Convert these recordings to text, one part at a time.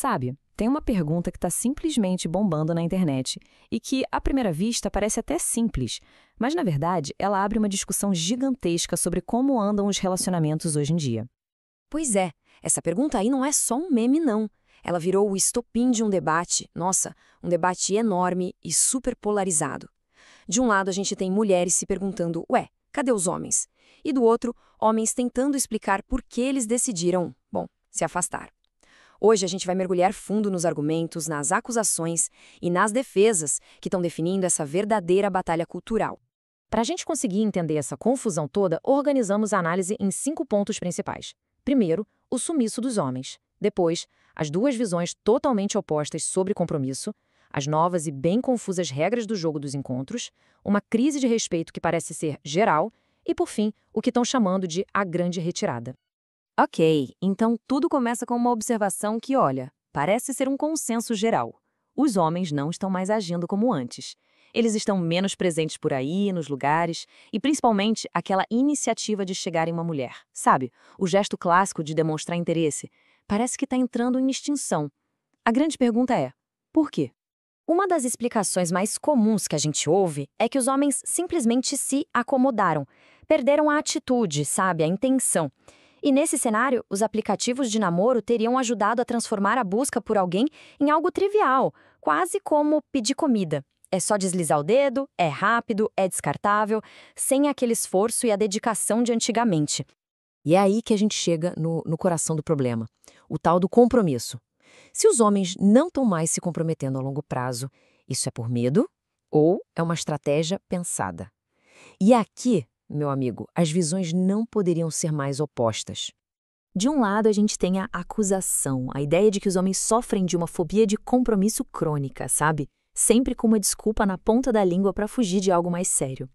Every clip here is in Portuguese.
Sabe, tem uma pergunta que está simplesmente bombando na internet e que, à primeira vista, parece até simples, mas, na verdade, ela abre uma discussão gigantesca sobre como andam os relacionamentos hoje em dia. Pois é, essa pergunta aí não é só um meme, não. Ela virou o estopim de um debate, nossa, um debate enorme e super polarizado. De um lado, a gente tem mulheres se perguntando, ué, cadê os homens? E do outro, homens tentando explicar por que eles decidiram, bom, se afastar. Hoje a gente vai mergulhar fundo nos argumentos, nas acusações e nas defesas que estão definindo essa verdadeira batalha cultural. Para a gente conseguir entender essa confusão toda, organizamos a análise em 5 pontos principais. Primeiro, o sumiço dos homens. Depois, as duas visões totalmente opostas sobre compromisso, as novas e bem confusas regras do jogo dos encontros, uma crise de respeito que parece ser geral e, por fim, o que estão chamando de a grande retirada. Ok, então tudo começa com uma observação que, olha, parece ser um consenso geral. Os homens não estão mais agindo como antes. Eles estão menos presentes por aí, nos lugares, e principalmente aquela iniciativa de chegar em uma mulher. Sabe, o gesto clássico de demonstrar interesse parece que está entrando em extinção. A grande pergunta é, por quê? Uma das explicações mais comuns que a gente ouve é que os homens simplesmente se acomodaram, perderam a atitude, sabe, a intenção. E nesse cenário, os aplicativos de namoro teriam ajudado a transformar a busca por alguém em algo trivial, quase como pedir comida. É só deslizar o dedo, é rápido, é descartável, sem aquele esforço e a dedicação de antigamente. E é aí que a gente chega no coração do problema, o tal do compromisso. Se os homens não estão mais se comprometendo a longo prazo, isso é por medo ou é uma estratégia pensada? E aqui, meu amigo, as visões não poderiam ser mais opostas. De um lado, a gente tem a acusação, a ideia de que os homens sofrem de uma fobia de compromisso crônica, sabe? Sempre com uma desculpa na ponta da língua para fugir de algo mais sério.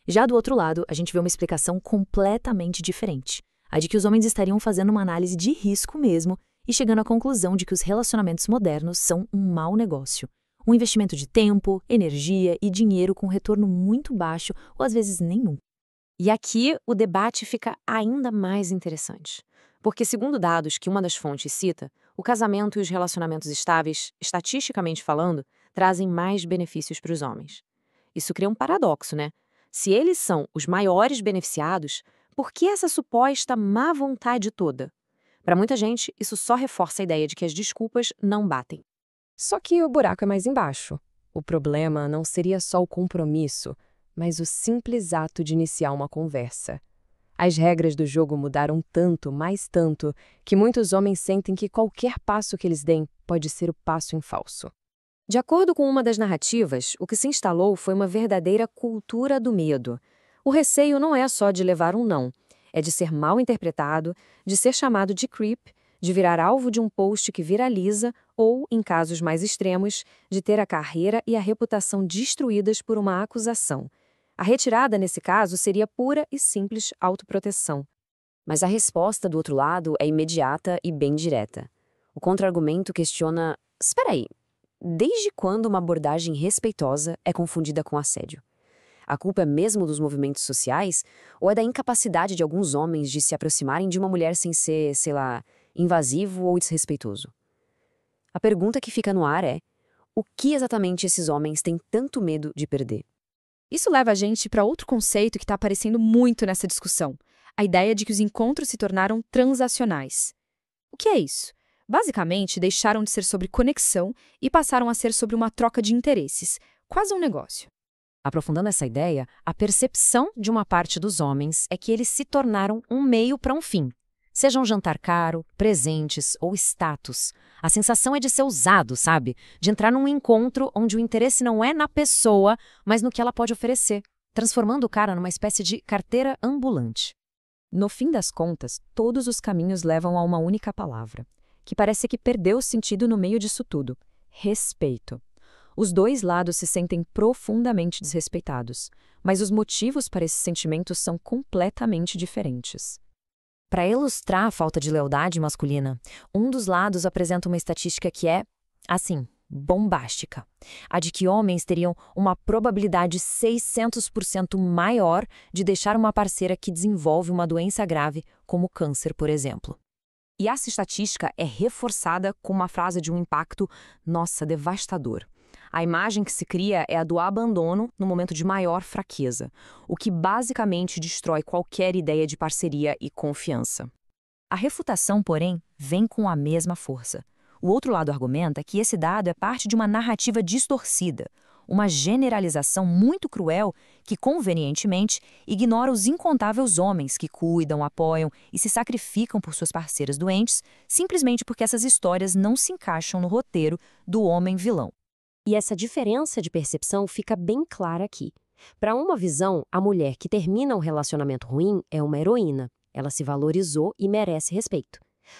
Já do outro lado, a gente vê uma explicação completamente diferente, a de que os homens estariam fazendo uma análise de risco mesmo e chegando à conclusão de que os relacionamentos modernos são um mau negócio. Um investimento de tempo, energia e dinheiro com retorno muito baixo ou às vezes nenhum. E aqui o debate fica ainda mais interessante. Porque, segundo dados que uma das fontes cita, o casamento e os relacionamentos estáveis, estatisticamente falando, trazem mais benefícios para os homens. Isso cria um paradoxo, né? Se eles são os maiores beneficiados, por que essa suposta má vontade toda? Para muita gente, isso só reforça a ideia de que as desculpas não batem. Só que o buraco é mais embaixo. O problema não seria só o compromisso, mas o simples ato de iniciar uma conversa. As regras do jogo mudaram tanto, mais tanto, que muitos homens sentem que qualquer passo que eles deem pode ser o passo em falso. De acordo com uma das narrativas, o que se instalou foi uma verdadeira cultura do medo. O receio não é só de levar um não, é de ser mal interpretado, de ser chamado de creep, de virar alvo de um post que viraliza ou, em casos mais extremos, de ter a carreira e a reputação destruídas por uma acusação. A retirada, nesse caso, seria pura e simples autoproteção. Mas a resposta do outro lado é imediata e bem direta. O contra-argumento questiona: espera aí, desde quando uma abordagem respeitosa é confundida com assédio? A culpa é mesmo dos movimentos sociais ou é da incapacidade de alguns homens de se aproximarem de uma mulher sem ser, sei lá, invasivo ou desrespeitoso? A pergunta que fica no ar é: o que exatamente esses homens têm tanto medo de perder? Isso leva a gente para outro conceito que está aparecendo muito nessa discussão, a ideia de que os encontros se tornaram transacionais. O que é isso? Basicamente, deixaram de ser sobre conexão e passaram a ser sobre uma troca de interesses, quase um negócio. Aprofundando essa ideia, a percepção de uma parte dos homens é que eles se tornaram um meio para um fim. Seja um jantar caro, presentes ou status. A sensação é de ser usado, sabe? De entrar num encontro onde o interesse não é na pessoa, mas no que ela pode oferecer, transformando o cara numa espécie de carteira ambulante. No fim das contas, todos os caminhos levam a uma única palavra, que parece que perdeu o sentido no meio disso tudo: respeito. Os dois lados se sentem profundamente desrespeitados, mas os motivos para esses sentimentos são completamente diferentes. Para ilustrar a falta de lealdade masculina, um dos lados apresenta uma estatística que é, assim, bombástica. A de que homens teriam uma probabilidade 600% maior de deixar uma parceira que desenvolve uma doença grave, como câncer, por exemplo. E essa estatística é reforçada com uma frase de um impacto, nossa, devastador. A imagem que se cria é a do abandono no momento de maior fraqueza, o que basicamente destrói qualquer ideia de parceria e confiança. A refutação, porém, vem com a mesma força. O outro lado argumenta que esse dado é parte de uma narrativa distorcida, uma generalização muito cruel que, convenientemente, ignora os incontáveis homens que cuidam, apoiam e se sacrificam por suas parceiras doentes, simplesmente porque essas histórias não se encaixam no roteiro do homem vilão. E essa diferença de percepção fica bem clara aqui. Para uma visão, a mulher que termina um relacionamento ruim é uma heroína. Ela se valorizou e merece respeito.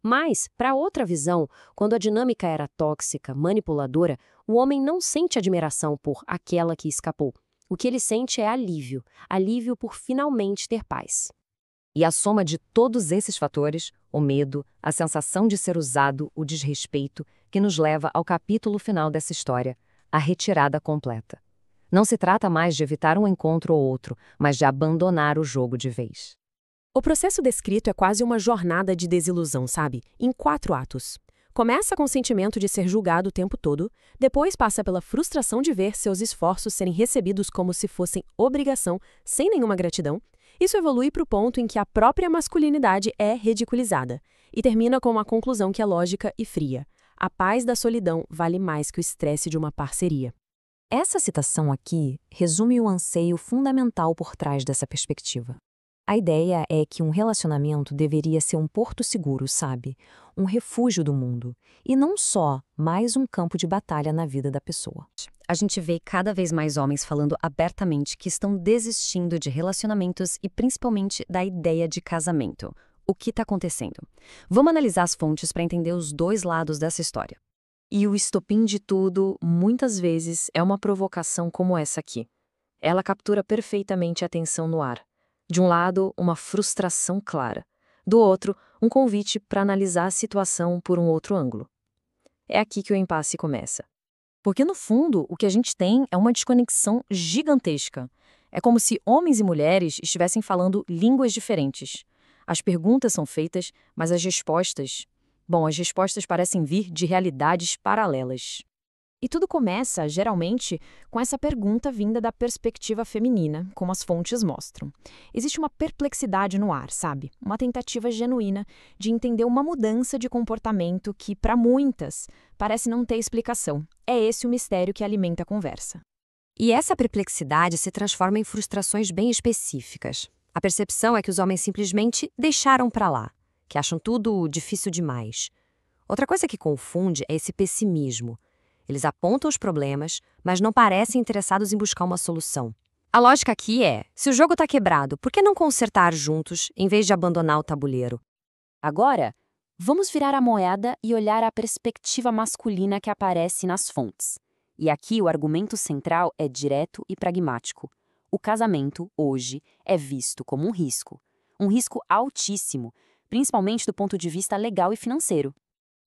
Mas, para outra visão, quando a dinâmica era tóxica, manipuladora, o homem não sente admiração por aquela que escapou. O que ele sente é alívio, alívio por finalmente ter paz. E a soma de todos esses fatores, o medo, a sensação de ser usado, o desrespeito, que nos leva ao capítulo final dessa história, a retirada completa. Não se trata mais de evitar um encontro ou outro, mas de abandonar o jogo de vez. O processo descrito é quase uma jornada de desilusão, sabe? Em 4 atos. Começa com o sentimento de ser julgado o tempo todo, depois passa pela frustração de ver seus esforços serem recebidos como se fossem obrigação, sem nenhuma gratidão. Isso evolui para o ponto em que a própria masculinidade é ridiculizada, e termina com uma conclusão que é lógica e fria. A paz da solidão vale mais que o estresse de uma parceria. Essa citação aqui resume o anseio fundamental por trás dessa perspectiva. A ideia é que um relacionamento deveria ser um porto seguro, sabe? Um refúgio do mundo. E não só mais um campo de batalha na vida da pessoa. A gente vê cada vez mais homens falando abertamente que estão desistindo de relacionamentos e principalmente da ideia de casamento. O que está acontecendo? Vamos analisar as fontes para entender os dois lados dessa história. E o estopim de tudo, muitas vezes, é uma provocação como essa aqui. Ela captura perfeitamente a tensão no ar. De um lado, uma frustração clara. Do outro, um convite para analisar a situação por um outro ângulo. É aqui que o impasse começa. Porque, no fundo, o que a gente tem é uma desconexão gigantesca. É como se homens e mulheres estivessem falando línguas diferentes. As perguntas são feitas, mas as respostas parecem vir de realidades paralelas. E tudo começa, geralmente, com essa pergunta vinda da perspectiva feminina, como as fontes mostram. Existe uma perplexidade no ar, sabe? Uma tentativa genuína de entender uma mudança de comportamento que, para muitas, parece não ter explicação. É esse o mistério que alimenta a conversa. E essa perplexidade se transforma em frustrações bem específicas. A percepção é que os homens simplesmente deixaram para lá, que acham tudo difícil demais. Outra coisa que confunde é esse pessimismo. Eles apontam os problemas, mas não parecem interessados em buscar uma solução. A lógica aqui é, se o jogo está quebrado, por que não consertar juntos, em vez de abandonar o tabuleiro? Agora, vamos virar a moeda e olhar a perspectiva masculina que aparece nas fontes. E aqui o argumento central é direto e pragmático. O casamento, hoje, é visto como um risco altíssimo, principalmente do ponto de vista legal e financeiro.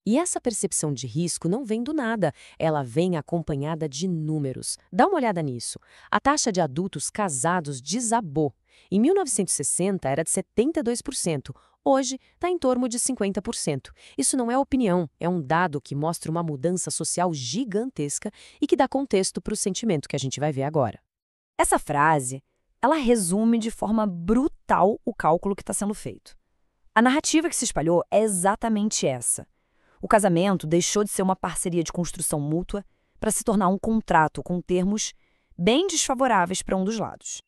E essa percepção de risco não vem do nada, ela vem acompanhada de números. Dá uma olhada nisso. A taxa de adultos casados desabou. Em 1960 era de 72%, hoje está em torno de 50%. Isso não é opinião, é um dado que mostra uma mudança social gigantesca e que dá contexto para o sentimento que a gente vai ver agora. Essa frase, ela resume de forma brutal o cálculo que está sendo feito. A narrativa que se espalhou é exatamente essa. O casamento deixou de ser uma parceria de construção mútua para se tornar um contrato com termos bem desfavoráveis para um dos lados.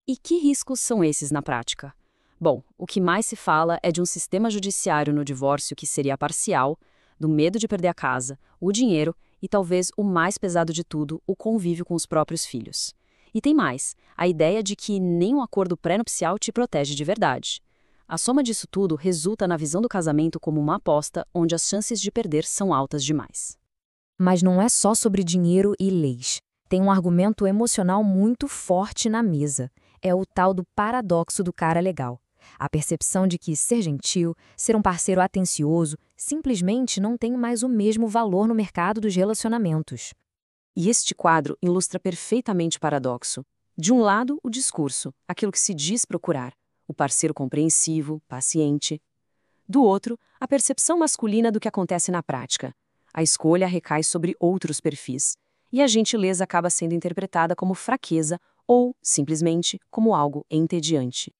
E que riscos são esses na prática? Bom, o que mais se fala é de um sistema judiciário no divórcio que seria parcial, do medo de perder a casa, o dinheiro e talvez o mais pesado de tudo, o convívio com os próprios filhos. E tem mais, a ideia de que nenhum acordo pré-nupcial te protege de verdade. A soma disso tudo resulta na visão do casamento como uma aposta onde as chances de perder são altas demais. Mas não é só sobre dinheiro e leis. Tem um argumento emocional muito forte na mesa. É o tal do paradoxo do cara legal. A percepção de que ser gentil, ser um parceiro atencioso, simplesmente não tem mais o mesmo valor no mercado dos relacionamentos. E este quadro ilustra perfeitamente o paradoxo. De um lado, o discurso, aquilo que se diz procurar. O parceiro compreensivo, paciente. Do outro, a percepção masculina do que acontece na prática. A escolha recai sobre outros perfis, e a gentileza acaba sendo interpretada como fraqueza ou, simplesmente, como algo entediante.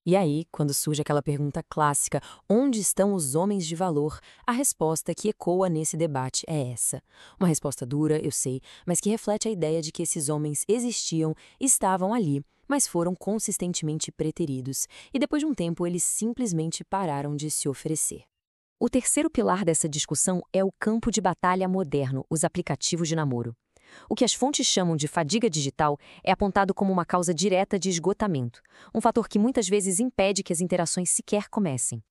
E aí, quando surge aquela pergunta clássica, onde estão os homens de valor? A resposta que ecoa nesse debate é essa. Uma resposta dura, eu sei, mas que reflete a ideia de que esses homens existiam, estavam ali, mas foram consistentemente preteridos, e depois de um tempo eles simplesmente pararam de se oferecer. O terceiro pilar dessa discussão é o campo de batalha moderno, os aplicativos de namoro. O que as fontes chamam de fadiga digital é apontado como uma causa direta de esgotamento, um fator que muitas vezes impede que as interações sequer comecem.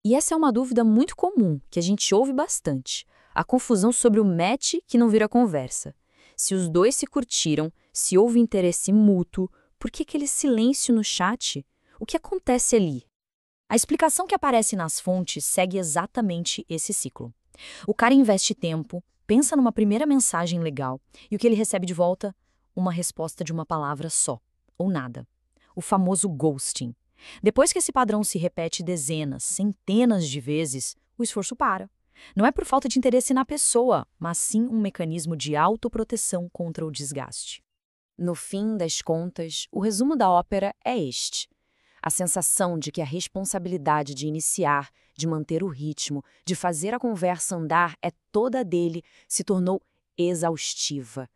E essa é uma dúvida muito comum, que a gente ouve bastante. A confusão sobre o match que não vira conversa. Se os dois se curtiram, se houve interesse mútuo, por que aquele silêncio no chat? O que acontece ali? A explicação que aparece nas fontes segue exatamente esse ciclo. O cara investe tempo, pensa numa primeira mensagem legal, e o que ele recebe de volta? Uma resposta de uma palavra só, ou nada. O famoso ghosting. Depois que esse padrão se repete dezenas, centenas de vezes, o esforço para. Não é por falta de interesse na pessoa, mas sim um mecanismo de autoproteção contra o desgaste. No fim das contas, o resumo da ópera é este. A sensação de que a responsabilidade de iniciar, de manter o ritmo, de fazer a conversa andar é toda dele, se tornou exaustiva.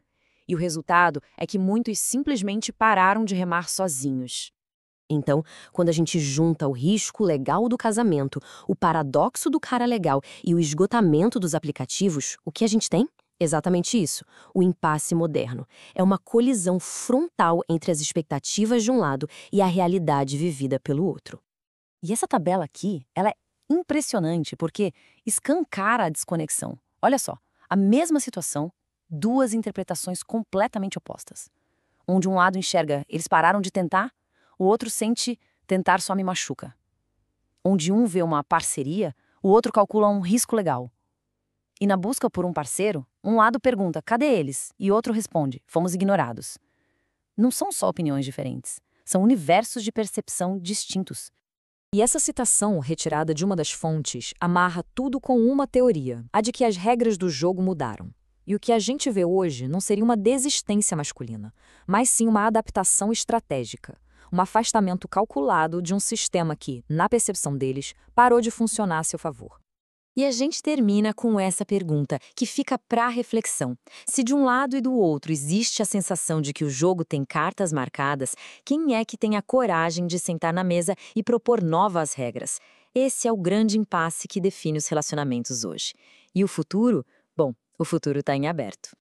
E o resultado é que muitos simplesmente pararam de remar sozinhos. Então, quando a gente junta o risco legal do casamento, o paradoxo do cara legal e o esgotamento dos aplicativos, o que a gente tem? Exatamente isso, o impasse moderno. É uma colisão frontal entre as expectativas de um lado e a realidade vivida pelo outro. E essa tabela aqui, ela é impressionante porque escancara a desconexão. Olha só, a mesma situação, duas interpretações completamente opostas. Um de um lado enxerga, eles pararam de tentar, o outro sente, tentar só me machuca. Onde um vê uma parceria, o outro calcula um risco legal. E na busca por um parceiro, um lado pergunta, cadê eles? E outro responde, fomos ignorados. Não são só opiniões diferentes, são universos de percepção distintos. E essa citação, retirada de uma das fontes, amarra tudo com uma teoria, a de que as regras do jogo mudaram. E o que a gente vê hoje não seria uma desistência masculina, mas sim uma adaptação estratégica, um afastamento calculado de um sistema que, na percepção deles, parou de funcionar a seu favor. E a gente termina com essa pergunta, que fica para reflexão. Se de um lado e do outro existe a sensação de que o jogo tem cartas marcadas, quem é que tem a coragem de sentar na mesa e propor novas regras? Esse é o grande impasse que define os relacionamentos hoje. E o futuro? Bom, o futuro está em aberto.